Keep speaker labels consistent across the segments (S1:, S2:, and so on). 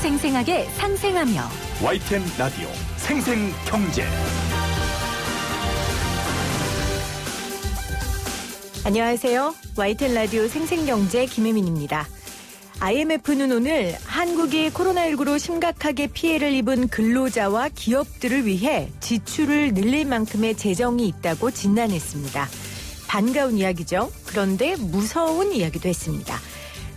S1: 생생하게 상생하며
S2: YTN 라디오 생생경제.
S3: 안녕하세요. YTN 라디오 생생경제 김혜민입니다. IMF는 오늘 한국이 코로나19로 심각하게 피해를 입은 근로자와 기업들을 위해 지출을 늘릴 만큼의 재정이 있다고 진단했습니다. 반가운 이야기죠. 그런데 무서운 이야기도 했습니다.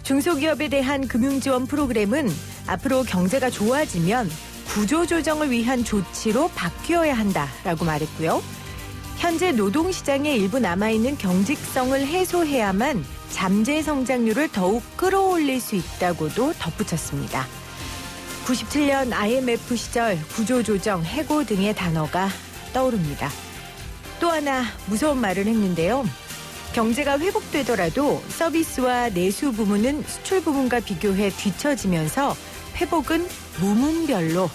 S3: 중소기업에 대한 금융지원 프로그램은 앞으로 경제가 좋아지면 구조조정을 위한 조치로 바뀌어야 한다라고 말했고요. 현재 노동시장에 일부 남아있는 경직성을 해소해야만 잠재 성장률을 더욱 끌어올릴 수 있다고도 덧붙였습니다. 97년 IMF 시절 구조조정, 해고 등의 단어가 떠오릅니다. 또 하나 무서운 말을 했는데요. 경제가 회복되더라도 서비스와 내수 부문은 수출 부문과 비교해 뒤처지면서 회복은 부문별로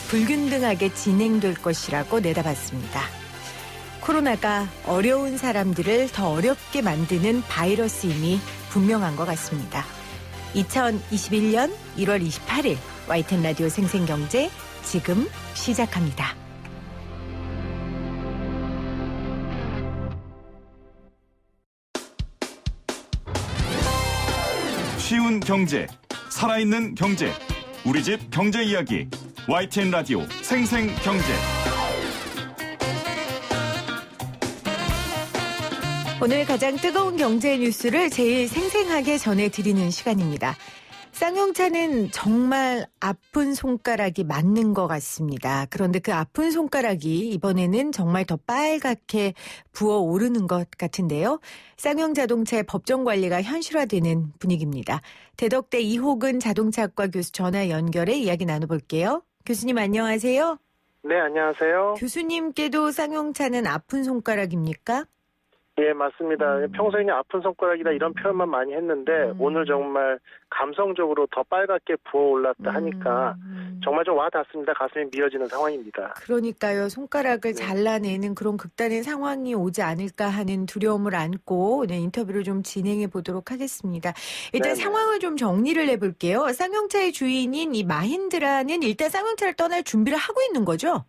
S3: 불균등하게 진행될 것이라고 내다봤습니다. 코로나가 어려운 사람들을 더 어렵게 만드는 바이러스임이 분명한 것 같습니다. 2021년 1월 28일 YTN 라디오 생생경제 지금 시작합니다.
S2: 쉬운 경제, 살아있는 경제, 우리 집 경제 이야기 YTN 라디오 생생경제.
S3: 오늘 가장 뜨거운 경제 뉴스를 제일 생생하게 전해드리는 시간입니다. 쌍용차는 정말 아픈 손가락이 맞는 것 같습니다. 그런데 그 아픈 손가락이 이번에는 정말 더 빨갛게 부어오르는 것 같은데요. 쌍용자동차의 법정 관리가 현실화되는 분위기입니다. 대덕대 이호근 자동차학과 교수 전화 연결해 이야기 나눠볼게요. 교수님 안녕하세요.
S4: 네, 안녕하세요.
S3: 교수님께도 쌍용차는 아픈 손가락입니까?
S4: 예, 맞습니다. 평소에는 아픈 손가락이다 이런 표현만 많이 했는데 오늘 정말 감성적으로 더 빨갛게 부어올랐다 하니까 정말 좀 와닿습니다. 가슴이 미어지는 상황입니다.
S3: 그러니까요. 손가락을 잘라내는 그런 극단의 상황이 오지 않을까 하는 두려움을 안고 오늘 인터뷰를 좀 진행해 보도록 하겠습니다. 일단
S4: 네네.
S3: 상황을 좀 정리를 해볼게요. 쌍용차의 주인인 이 마힌드라는 일단 쌍용차를 떠날 준비를 하고 있는 거죠?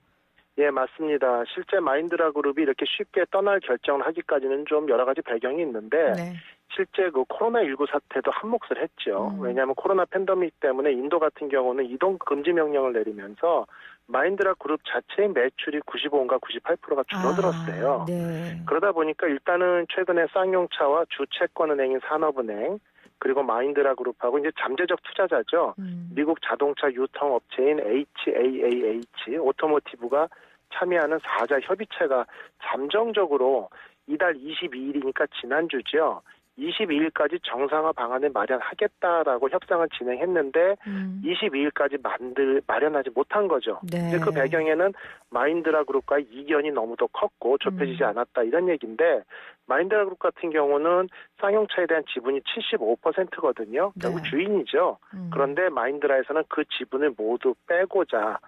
S4: 예, 맞습니다. 실제 마힌드라 그룹이 이렇게 쉽게 떠날 결정을 하기까지는 좀 여러 가지 배경이 있는데
S3: 네.
S4: 실제 그 코로나19 사태도 한몫을 했죠. 왜냐하면 코로나 팬데믹 때문에 인도 같은 경우는 이동 금지 명령을 내리면서 마힌드라 그룹 자체의 매출이 95인가 98%가 줄어들었어요.
S3: 네.
S4: 그러다 보니까 일단은 최근에 쌍용차와 주채권은행인 산업은행 그리고 마힌드라 그룹하고 이제 잠재적 투자자죠. 미국 자동차 유통업체인 HAAH 오토모티브가 참여하는 4자 협의체가 잠정적으로 이달 22일이니까 지난주죠. 22일까지 정상화 방안을 마련하겠다라고 협상을 진행했는데 22일까지 마련하지 못한 거죠.
S3: 네.
S4: 이제 그 배경에는 마힌드라 그룹과의 이견이 너무도 컸고 좁혀지지 않았다 이런 얘기인데 마힌드라 그룹 같은 경우는 쌍용차에 대한 지분이 75%거든요. 결국
S3: 네.
S4: 주인이죠. 그런데 마힌드라에서는 그 지분을 모두 빼고자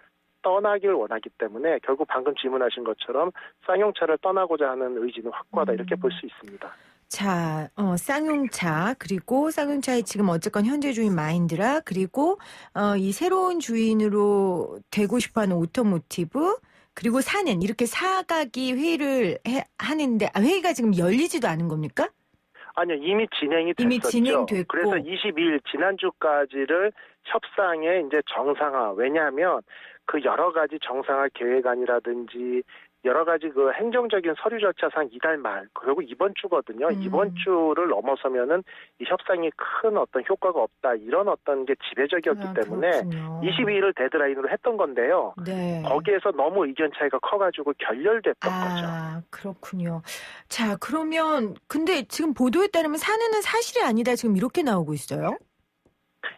S4: 떠나길 원하기 때문에 결국 방금 질문하신 것처럼 쌍용차를 떠나고자 하는 의지는 확고하다 이렇게 볼 수 있습니다.
S3: 자, 쌍용차 그리고 쌍용차의 지금 어쨌건 현재 주인 마힌드라 그리고 이 새로운 주인으로 되고 싶어하는 오토모티브 그리고 사는 이렇게 사각이 회의를 하는데 회의가 지금 열리지도 않은 겁니까?
S4: 아니요, 이미 진행이 됐었죠.
S3: 이미 진행됐고.
S4: 그래서 22일 지난주까지를 협상의 이제 정상화. 왜냐하면 그 여러 가지 정상화 계획안이라든지 여러 가지 그 행정적인 서류 절차상 이달 말, 결국 이번 주거든요. 이번 주를 넘어서면은 이 협상이 큰 어떤 효과가 없다. 이런 어떤 게 지배적이었기 때문에
S3: 그렇군요.
S4: 22일을 데드라인으로 했던 건데요.
S3: 네.
S4: 거기에서 너무 의견 차이가 커가지고 결렬됐던 거죠.
S3: 그렇군요. 자, 그러면 근데 지금 보도에 따르면 사내는 사실이 아니다. 지금 이렇게 나오고 있어요.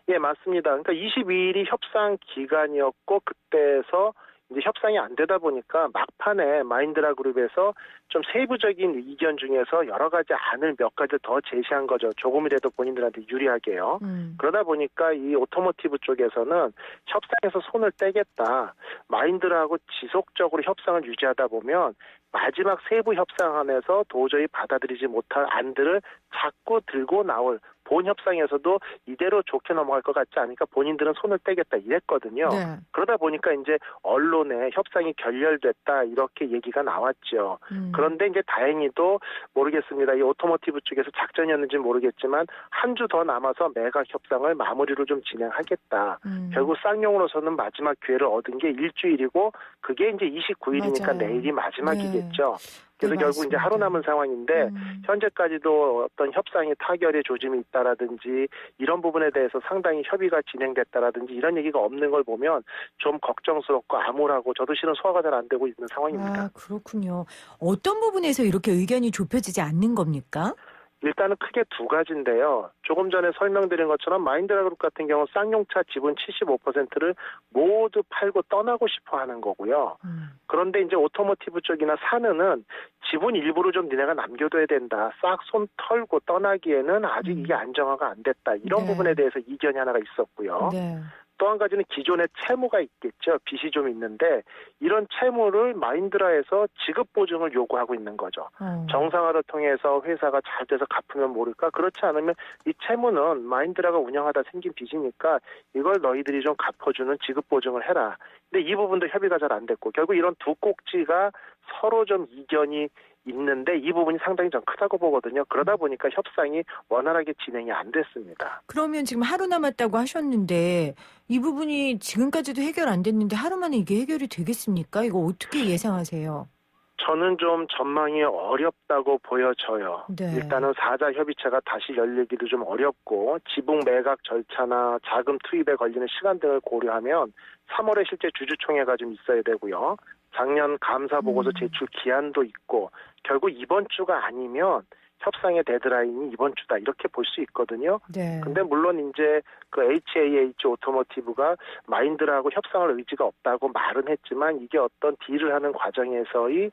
S4: 예, 맞습니다. 그러니까 22일이 협상 기간이었고 그때에서 이제 협상이 안 되다 보니까 막판에 마힌드라 그룹에서 좀 세부적인 의견 중에서 여러 가지 안을 몇 가지 더 제시한 거죠. 조금이라도 본인들한테 유리하게요. 그러다 보니까 이 오토모티브 쪽에서는 협상에서 손을 떼겠다. 마힌드라하고 지속적으로 협상을 유지하다 보면 마지막 세부 협상안에서 도저히 받아들이지 못할 안들을 자꾸 들고 나올 본 협상에서도 이대로 좋게 넘어갈 것 같지 않으니까 본인들은 손을 떼겠다 이랬거든요.
S3: 네.
S4: 그러다 보니까 이제 언론에 협상이 결렬됐다 이렇게 얘기가 나왔죠. 그런데 이제 다행히도 모르겠습니다. 이 오토모티브 쪽에서 작전이었는지 모르겠지만 한 주 더 남아서 매각 협상을 마무리로 좀 진행하겠다. 결국 쌍용으로서는 마지막 기회를 얻은 게 일주일이고 그게 이제 29일이니까
S3: 맞아요.
S4: 내일이 마지막이겠죠. 그래서
S3: 네,
S4: 결국 이제
S3: 맞습니다.
S4: 하루 남은 상황인데 현재까지도 어떤 협상이 타결의 조짐이 있다라든지 이런 부분에 대해서 상당히 협의가 진행됐다라든지 이런 얘기가 없는 걸 보면 좀 걱정스럽고 암울하고 저도 실은 소화가 잘 안 되고 있는 상황입니다.
S3: 아, 그렇군요. 어떤 부분에서 이렇게 의견이 좁혀지지 않는 겁니까?
S4: 일단은 크게 두 가지인데요. 조금 전에 설명드린 것처럼 마인드라그룹 같은 경우 쌍용차 지분 75%를 모두 팔고 떠나고 싶어 하는 거고요. 그런데 이제 오토모티브 쪽이나 산은은 지분 일부를 좀 니네가 남겨둬야 된다. 싹 손 털고 떠나기에는 아직 이게 안정화가 안 됐다. 이런
S3: 네.
S4: 부분에 대해서 이견이 하나가 있었고요.
S3: 네.
S4: 또 한 가지는 기존에 채무가 있겠죠. 빚이 좀 있는데 이런 채무를 마인드라에서 지급 보증을 요구하고 있는 거죠. 정상화를 통해서 회사가 잘 돼서 갚으면 모를까? 그렇지 않으면 이 채무는 마인드라가 운영하다 생긴 빚이니까 이걸 너희들이 좀 갚아주는 지급 보증을 해라. 근데 이 부분도 협의가 잘 안 됐고 결국 이런 두 꼭지가 서로 좀 이견이 있는데 이 부분이 상당히 좀 크다고 보거든요. 그러다 보니까 협상이 원활하게 진행이 안 됐습니다.
S3: 그러면 지금 하루 남았다고 하셨는데 이 부분이 지금까지도 해결 안 됐는데 하루 만에 이게 해결이 되겠습니까? 이거 어떻게 예상하세요?
S4: 저는 좀 전망이 어렵다고 보여져요.
S3: 네.
S4: 일단은 사자 협의체가 다시 열리기도 좀 어렵고 지분 매각 절차나 자금 투입에 걸리는 시간 등을 고려하면 3월에 실제 주주총회가 좀 있어야 되고요. 작년 감사 보고서 제출 기한도 있고 결국 이번 주가 아니면 협상의 데드라인이 이번 주다 이렇게 볼 수 있거든요.
S3: 네.
S4: 근데 물론 이제 그 HAH 오토모티브가 마인드라고 협상할 의지가 없다고 말은 했지만 이게 어떤 딜을 하는 과정에서의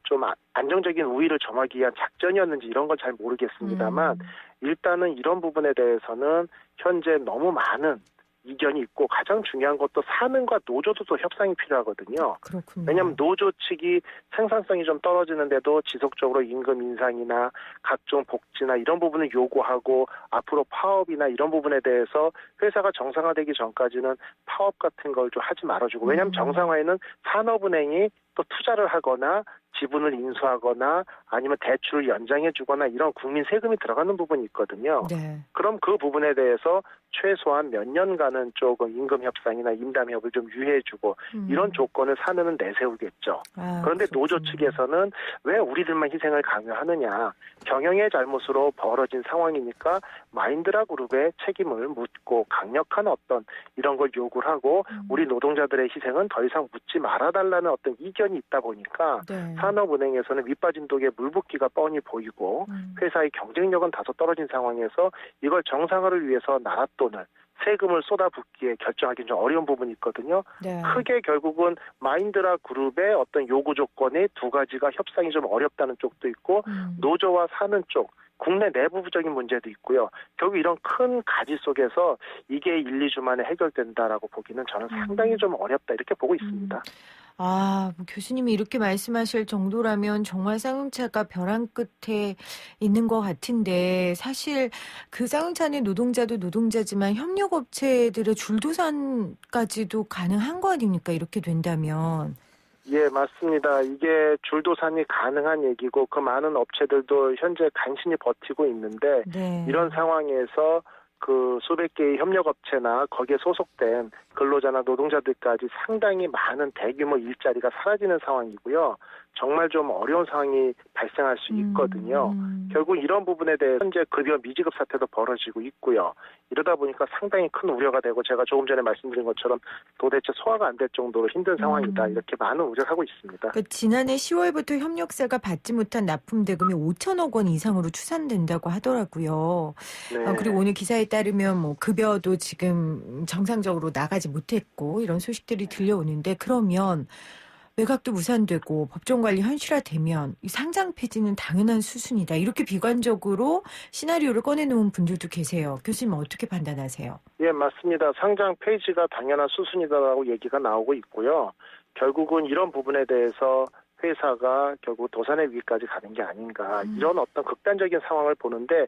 S4: 좀 안정적인 우위를 점하기 위한 작전이었는지 이런 건 잘 모르겠습니다만 일단은 이런 부분에 대해서는 현재 너무 많은 이견이 있고 가장 중요한 것도 산은과 노조도 또 협상이 필요하거든요.
S3: 그렇군요.
S4: 왜냐하면 노조 측이 생산성이 좀 떨어지는데도 지속적으로 임금 인상이나 각종 복지나 이런 부분을 요구하고 앞으로 파업이나 이런 부분에 대해서 회사가 정상화되기 전까지는 파업 같은 걸 좀 하지 말아주고 왜냐하면 정상화에는 산업은행이 또 투자를 하거나 지분을 인수하거나 아니면 대출을 연장해 주거나 이런 국민 세금이 들어가는 부분이 있거든요.
S3: 네.
S4: 그럼 그 부분에 대해서 최소한 몇 년간은 조금 임금 협상이나 임담 협을 좀 유예해 주고 이런 조건을 산은은 내세우겠죠. 그런데 노조 측에서는 왜 우리들만 희생을 강요하느냐. 경영의 잘못으로 벌어진 상황이니까 마인드라 그룹의 책임을 묻고 강력한 어떤 이런 걸 요구를 하고 우리 노동자들의 희생은 더 이상 묻지 말아달라는 어떤 이견이 있다 보니까
S3: 네.
S4: 산업은행에서는 밑빠진 독에 물 붓기가 뻔히 보이고 회사의 경쟁력은 다소 떨어진 상황에서 이걸 정상화를 위해서 나라 돈을 세금을 쏟아붓기에 결정하기는 좀 어려운 부분이 있거든요.
S3: 네.
S4: 크게 결국은 마인드라 그룹의 어떤 요구 조건의 두 가지가 협상이 좀 어렵다는 쪽도 있고 노조와 사는 쪽 국내 내부적인 문제도 있고요. 결국 이런 큰 가지 속에서 이게 1, 2주 만에 해결된다라고 보기는 저는 상당히 좀 어렵다 이렇게 보고 있습니다.
S3: 아, 뭐 교수님이 이렇게 말씀하실 정도라면 정말 쌍용차가 벼랑 끝에 있는 것 같은데 사실 그 쌍용차는 노동자도 노동자지만 협력업체들의 줄도산까지도 가능한 거 아닙니까? 이렇게 된다면.
S4: 예, 맞습니다. 이게 줄도산이 가능한 얘기고 그 많은 업체들도 현재 간신히 버티고 있는데
S3: 네.
S4: 이런 상황에서 그 수백 개의 협력업체나 거기에 소속된 근로자나 노동자들까지 상당히 많은 대규모 일자리가 사라지는 상황이고요. 정말 좀 어려운 상황이 발생할 수 있거든요. 결국 이런 부분에 대해 현재 급여 미지급 사태도 벌어지고 있고요. 이러다 보니까 상당히 큰 우려가 되고 제가 조금 전에 말씀드린 것처럼 도대체 소화가 안 될 정도로 힘든 상황이다. 이렇게 많은 우려를 하고 있습니다.
S3: 그러니까 지난해 10월부터 협력사가 받지 못한 납품 대금이 5천억 원 이상으로 추산된다고 하더라고요.
S4: 네.
S3: 그리고 오늘 기사에 따르면 뭐 급여도 지금 정상적으로 나가지 못했고 이런 소식들이 들려오는데 그러면 매각도 무산되고 법정 관리 현실화되면 이 상장 폐지는 당연한 수순이다. 이렇게 비관적으로 시나리오를 꺼내놓은 분들도 계세요. 교수님 어떻게 판단하세요?
S4: 예, 맞습니다. 상장 폐지가 당연한 수순이다라고 얘기가 나오고 있고요. 결국은 이런 부분에 대해서 회사가 결국 도산의 위기까지 가는 게 아닌가 이런 어떤 극단적인 상황을 보는데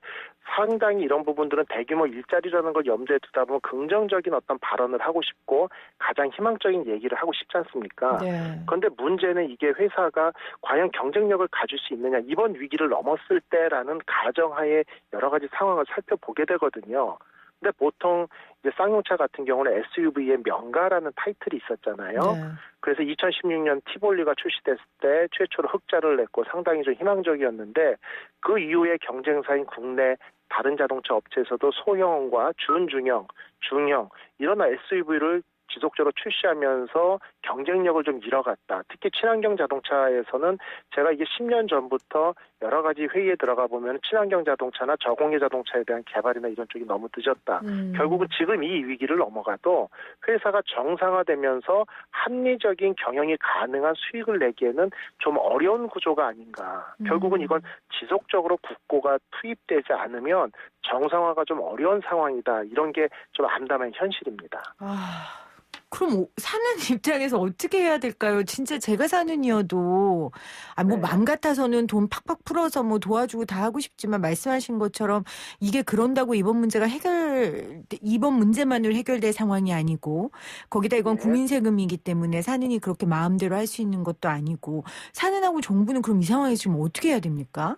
S4: 상당히 이런 부분들은 대규모 일자리라는 걸 염두에 두다 보면 긍정적인 어떤 발언을 하고 싶고 가장 희망적인 얘기를 하고 싶지 않습니까?
S3: 네.
S4: 그런데 문제는 이게 회사가 과연 경쟁력을 가질 수 있느냐 이번 위기를 넘었을 때라는 가정하에 여러 가지 상황을 살펴보게 되거든요. 근데 보통 이제 쌍용차 같은 경우는 SUV의 명가라는 타이틀이 있었잖아요.
S3: 네.
S4: 그래서 2016년 티볼리가 출시됐을 때 최초로 흑자를 냈고 상당히 좀 희망적이었는데 그 이후에 경쟁사인 국내 다른 자동차 업체에서도 소형과 준중형, 중형 이런 SUV를 지속적으로 출시하면서 경쟁력을 좀 잃어갔다. 특히 친환경 자동차에서는 제가 이게 10년 전부터 여러 가지 회의에 들어가 보면 친환경 자동차나 저공해 자동차에 대한 개발이나 이런 쪽이 너무 늦었다. 결국은 지금 이 위기를 넘어가도 회사가 정상화되면서 합리적인 경영이 가능한 수익을 내기에는 좀 어려운 구조가 아닌가. 결국은 이건 지속적으로 국고가 투입되지 않으면 정상화가 좀 어려운 상황이다. 이런 게 좀 암담한 현실입니다.
S3: 그럼 사는 입장에서 어떻게 해야 될까요? 진짜 제가 사는 이어도 뭐
S4: 네.
S3: 맘 같아서는 돈 팍팍 풀어서 뭐 도와주고 다 하고 싶지만 말씀하신 것처럼 이게 그런다고 이번 문제만으로 해결될 상황이 아니고 거기다 이건
S4: 네.
S3: 국민 세금이기 때문에 사는이 그렇게 마음대로 할 수 있는 것도 아니고 사는하고 정부는 그럼 이 상황에서 지금 어떻게 해야 됩니까?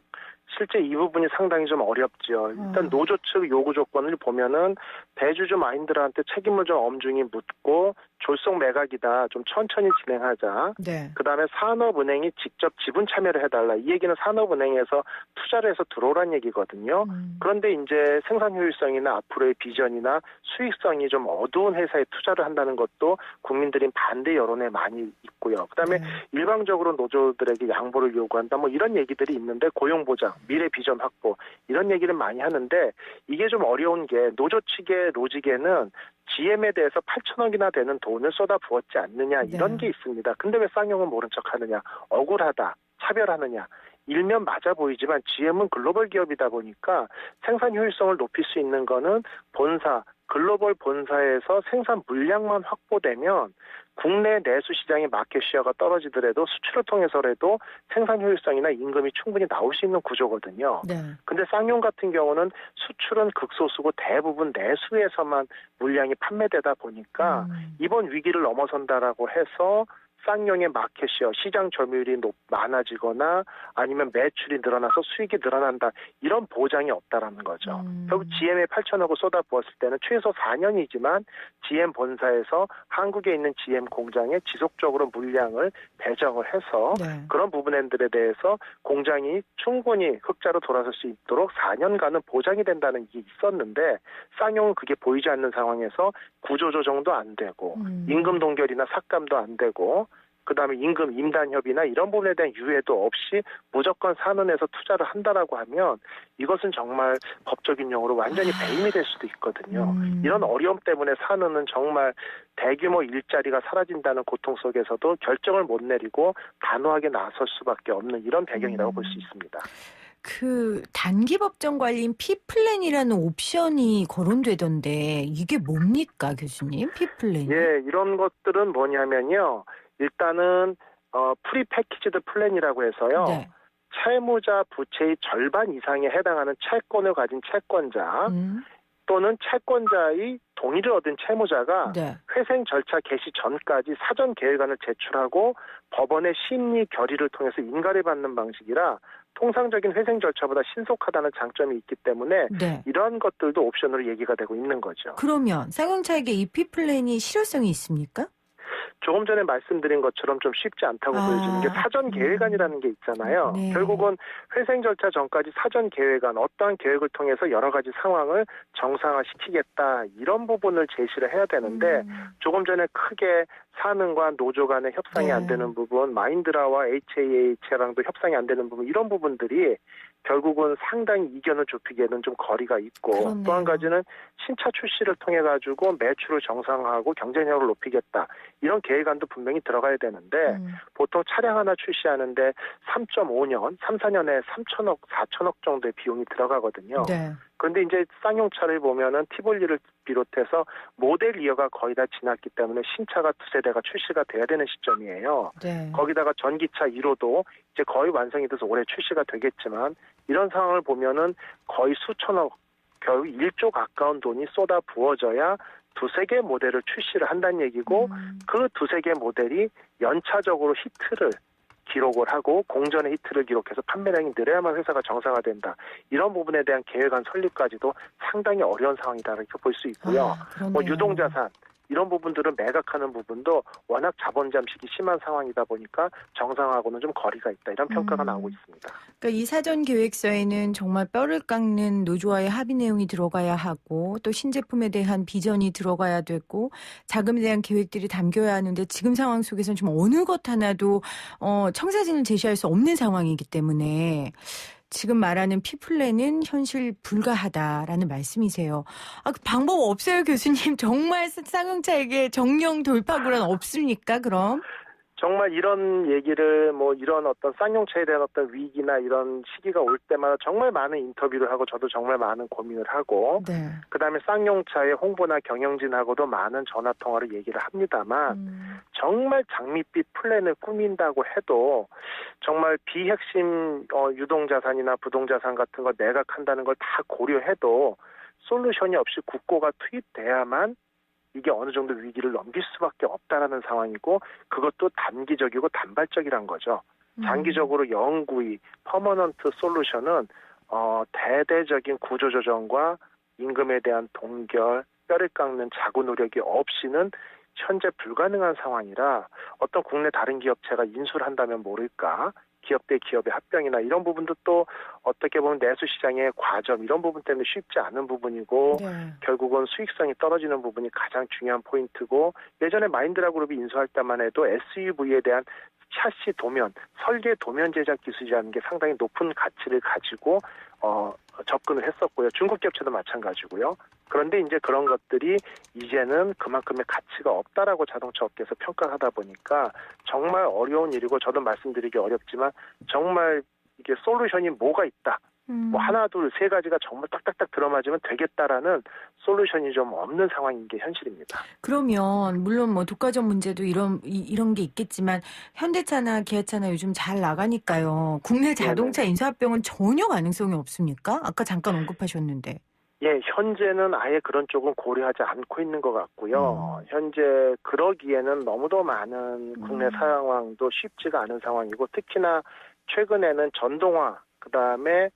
S4: 실제 이 부분이 상당히 좀 어렵죠. 일단 노조 측 요구 조건을 보면은 대주주 마인들한테 책임을 좀 엄중히 묻고 졸속 매각이다. 좀 천천히 진행하자.
S3: 네.
S4: 그다음에 산업은행이 직접 지분 참여를 해달라. 이 얘기는 산업은행에서 투자를 해서 들어오란 얘기거든요. 그런데 이제 생산 효율성이나 앞으로의 비전이나 수익성이 좀 어두운 회사에 투자를 한다는 것도 국민들이 반대 여론에 많이 있고요. 그다음에
S3: 네.
S4: 일방적으로 노조들에게 양보를 요구한다. 뭐 이런 얘기들이 있는데 고용보장, 미래 비전 확보 이런 얘기를 많이 하는데 이게 좀 어려운 게 노조 측의 로직에는 GM에 대해서 8천억이나 되는 돈을 쏟아부었지 않느냐 이런 게 있습니다. 근데 왜 쌍용은 모른 척하느냐. 억울하다. 차별하느냐. 일면 맞아 보이지만 GM은 글로벌 기업이다 보니까 생산 효율성을 높일 수 있는 거는 본사, 글로벌 본사에서 생산 물량만 확보되면 국내 내수 시장의 마켓 시어가 떨어지더라도 수출을 통해서라도 생산 효율성이나 임금이 충분히 나올 수 있는 구조거든요.
S3: 네.
S4: 근데 쌍용 같은 경우는 수출은 극소수고 대부분 내수에서만 물량이 판매되다 보니까 이번 위기를 넘어선다라고 해서 쌍용의 마켓시어, 시장 점유율이 많아지거나 아니면 매출이 늘어나서 수익이 늘어난다. 이런 보장이 없다라는 거죠. 결국 GM에 8천억을 쏟아부었을 때는 최소 4년이지만 GM 본사에서 한국에 있는 GM 공장에 지속적으로 물량을 배정을 해서
S3: 네.
S4: 그런 부분들에 대해서 공장이 충분히 흑자로 돌아설 수 있도록 4년간은 보장이 된다는 게 있었는데 쌍용은 그게 보이지 않는 상황에서 구조조정도 안 되고 임금 동결이나 삭감도 안 되고 그다음에 임금 임단협의나 이런 부분에 대한 유예도 없이 무조건 산은에서 투자를 한다라고 하면 이것은 정말 법적인 용어로 완전히 배임이 될 수도 있거든요. 이런 어려움 때문에 산은은 정말 대규모 일자리가 사라진다는 고통 속에서도 결정을 못 내리고 단호하게 나설 수밖에 없는 이런 배경이라고 볼 수 있습니다.
S3: 그 단기 법정 관리인 P플랜이라는 옵션이 거론되던데 이게 뭡니까 교수님? P플랜이?
S4: 예, 이런 것들은 뭐냐면요. 일단은 프리 패키지드 플랜이라고 해서요.
S3: 네.
S4: 채무자 부채의 절반 이상에 해당하는 채권을 가진 채권자 또는 채권자의 동의를 얻은 채무자가
S3: 네.
S4: 회생 절차 개시 전까지 사전 계획안을 제출하고 법원의 심리 결의를 통해서 인가를 받는 방식이라 통상적인 회생 절차보다 신속하다는 장점이 있기 때문에
S3: 네.
S4: 이러한 것들도 옵션으로 얘기가 되고 있는 거죠.
S3: 그러면 쌍용차에게 이 P플랜이 실효성이 있습니까?
S4: 조금 전에 말씀드린 것처럼 좀 쉽지 않다고 보여지는 게 사전 계획안이라는 게 있잖아요.
S3: 네.
S4: 결국은 회생 절차 전까지 사전 계획안, 어떠한 계획을 통해서 여러 가지 상황을 정상화시키겠다 이런 부분을 제시를 해야 되는데 조금 전에 크게 산은과 노조 간의 협상이
S3: 네.
S4: 안 되는 부분, 마인드라와 HAH랑도 협상이 안 되는 부분 이런 부분들이 결국은 상당히 이견을 좁히기에는 좀 거리가 있고
S3: 그렇네요.
S4: 또 한 가지는 신차 출시를 통해 가지고 매출을 정상화하고 경쟁력을 높이겠다 이런 계획안도 분명히 들어가야 되는데 보통 차량 하나 출시하는데 3.5년, 3, 4년에 3천억, 4천억 정도의 비용이 들어가거든요.
S3: 네.
S4: 그런데 이제 쌍용차를 보면은 티볼리를 비롯해서 모델 이어가 거의 다 지났기 때문에 신차가 두세 대가 출시가 돼야 되는 시점이에요.
S3: 네.
S4: 거기다가 전기차 1호도 이제 거의 완성이 돼서 올해 출시가 되겠지만 이런 상황을 보면은 거의 수천억, 결국 1조 가까운 돈이 쏟아 부어져야 두세 개 모델을 출시를 한다는 얘기고 그 두세 개 모델이 연차적으로 히트를 기록을 하고 공전의 히트를 기록해서 판매량이 늘어야만 회사가 정상화된다. 이런 부분에 대한 계획안 설립까지도 상당히 어려운 상황이다 이렇게 볼 수 있고요. 뭐 유동자산 이런 부분들은 매각하는 부분도 워낙 자본 잠식이 심한 상황이다 보니까 정상하고는 좀 거리가 있다. 이런 평가가 나오고 있습니다.
S3: 그러니까 이 사전 계획서에는 정말 뼈를 깎는 노조와의 합의 내용이 들어가야 하고 또 신제품에 대한 비전이 들어가야 되고 자금에 대한 계획들이 담겨야 하는데 지금 상황 속에서는 좀 어느 것 하나도 청사진을 제시할 수 없는 상황이기 때문에 지금 말하는 P플랜은 현실 불가하다라는 말씀이세요. 그 방법 없어요, 교수님? 정말 쌍용차에게 정령 돌파구란 없습니까, 그럼?
S4: 정말 이런 얘기를 뭐 이런 어떤 쌍용차에 대한 어떤 위기나 이런 시기가 올 때마다 정말 많은 인터뷰를 하고 저도 정말 많은 고민을 하고
S3: 네.
S4: 그다음에 쌍용차의 홍보나 경영진하고도 많은 전화 통화를 얘기를 합니다만 정말 장밋빛 플랜을 꾸민다고 해도 정말 비핵심 유동자산이나 부동자산 같은 걸 매각한다는 걸 다 고려해도 솔루션이 없이 국고가 투입돼야만 이게 어느 정도 위기를 넘길 수밖에 없다라는 상황이고 그것도 단기적이고 단발적이란 거죠. 장기적으로 영구히 퍼머넌트 솔루션은 대대적인 구조조정과 임금에 대한 동결, 뼈를 깎는 자구 노력이 없이는 현재 불가능한 상황이라 어떤 국내 다른 기업체가 인수를 한다면 모를까 기업 대 기업의 합병이나 이런 부분도 또 어떻게 보면 내수시장의 과점 이런 부분 때문에 쉽지 않은 부분이고
S3: 네.
S4: 결국은 수익성이 떨어지는 부분이 가장 중요한 포인트고 예전에 마인드라 그룹이 인수할 때만 해도 SUV에 대한 샤시 도면, 설계 도면 제작 기술이라는 게 상당히 높은 가치를 가지고 접근을 했었고요. 중국 기업체도 마찬가지고요. 그런데 이제 그런 것들이 이제는 그만큼의 가치가 없다라고 자동차 업계에서 평가하다 보니까 정말 어려운 일이고 저도 말씀드리기 어렵지만 정말 이게 솔루션이 뭐가 있다. 뭐 하나, 둘, 세 가지가 정말 딱딱딱 들어맞으면 되겠다라는 솔루션이 좀 없는 상황인 게 현실입니다.
S3: 그러면 물론 뭐 독과점 문제도 이런 게 있겠지만 현대차나 기아차나 요즘 잘 나가니까요. 국내 자동차 인수합병은 전혀 가능성이 없습니까? 아까 잠깐 언급하셨는데.
S4: 예, 현재는 아예 그런 쪽은 고려하지 않고 있는 것 같고요. 현재 그러기에는 너무도 많은 국내 상황도 쉽지가 않은 상황이고 특히나 최근에는 전동화 그다음에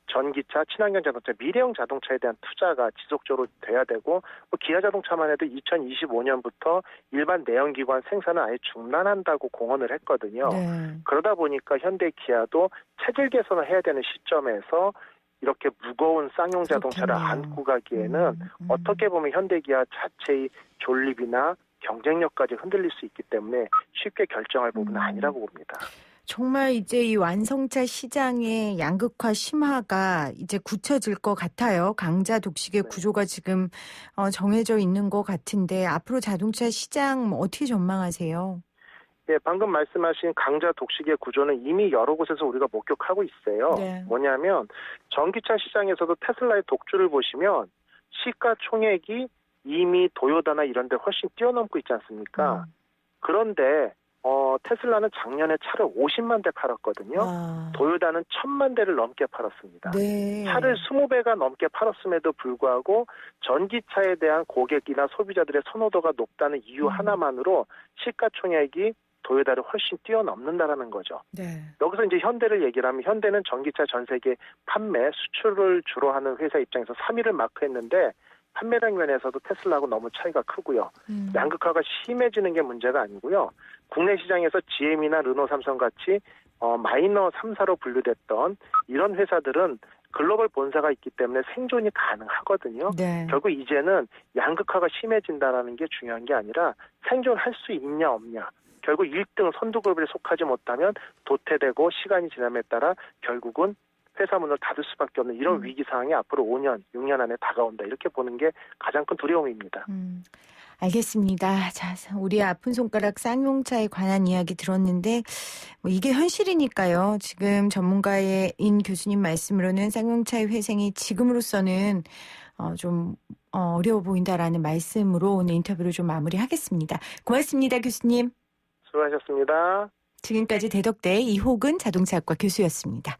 S4: 전기차, 친환경 자동차, 미래형 자동차에 대한 투자가 지속적으로 돼야 되고 기아 자동차만 해도 2025년부터 일반 내연기관 생산을 아예 중단한다고 공언을 했거든요.
S3: 네.
S4: 그러다 보니까 현대 기아도 체질 개선을 해야 되는 시점에서 이렇게 무거운 쌍용 자동차를 안고 가기에는 어떻게 보면 현대 기아 자체의 존립이나 경쟁력까지 흔들릴 수 있기 때문에 쉽게 결정할 부분은 아니라고 봅니다.
S3: 정말 이제 이 완성차 시장의 양극화 심화가 이제 굳혀질 것 같아요. 강자 독식의 구조가 지금 정해져 있는 것 같은데 앞으로 자동차 시장 어떻게 전망하세요?
S4: 예, 방금 말씀하신 강자 독식의 구조는 이미 여러 곳에서 우리가 목격하고 있어요.
S3: 네.
S4: 뭐냐면 전기차 시장에서도 테슬라의 독주를 보시면 시가총액이 이미 도요타나 이런 데 훨씬 뛰어넘고 있지 않습니까? 그런데 테슬라는 작년에 차를 50만 대 팔았거든요. 도요타는 1000만 대를 넘게 팔았습니다.
S3: 네.
S4: 차를 20배가 넘게 팔았음에도 불구하고 전기차에 대한 고객이나 소비자들의 선호도가 높다는 이유 하나만으로 시가총액이 도요타를 훨씬 뛰어넘는다라는 거죠.
S3: 네.
S4: 여기서 이제 현대를 얘기를 하면 현대는 전기차 전 세계 판매, 수출을 주로 하는 회사 입장에서 3위를 마크했는데 판매량 면에서도 테슬라하고 너무 차이가 크고요. 양극화가 심해지는 게 문제가 아니고요. 국내 시장에서 GM이나 르노, 삼성 같이 마이너 3사로 분류됐던 이런 회사들은 글로벌 본사가 있기 때문에 생존이 가능하거든요.
S3: 네.
S4: 결국 이제는 양극화가 심해진다는 게 중요한 게 아니라 생존할 수 있냐 없냐. 결국 1등 선두그룹에 속하지 못하면 도태되고 시간이 지남에 따라 결국은 회사 문을 닫을 수밖에 없는 이런 위기 상황이 앞으로 5년, 6년 안에 다가온다. 이렇게 보는 게 가장 큰 두려움입니다.
S3: 알겠습니다. 자, 우리 아픈 손가락 쌍용차에 관한 이야기 들었는데 뭐 이게 현실이니까요. 지금 전문가인 교수님 말씀으로는 쌍용차의 회생이 지금으로서는 좀 어려워 보인다라는 말씀으로 오늘 인터뷰를 좀 마무리하겠습니다. 고맙습니다, 교수님.
S4: 수고하셨습니다.
S3: 지금까지 대덕대 이호근 자동차학과 교수였습니다.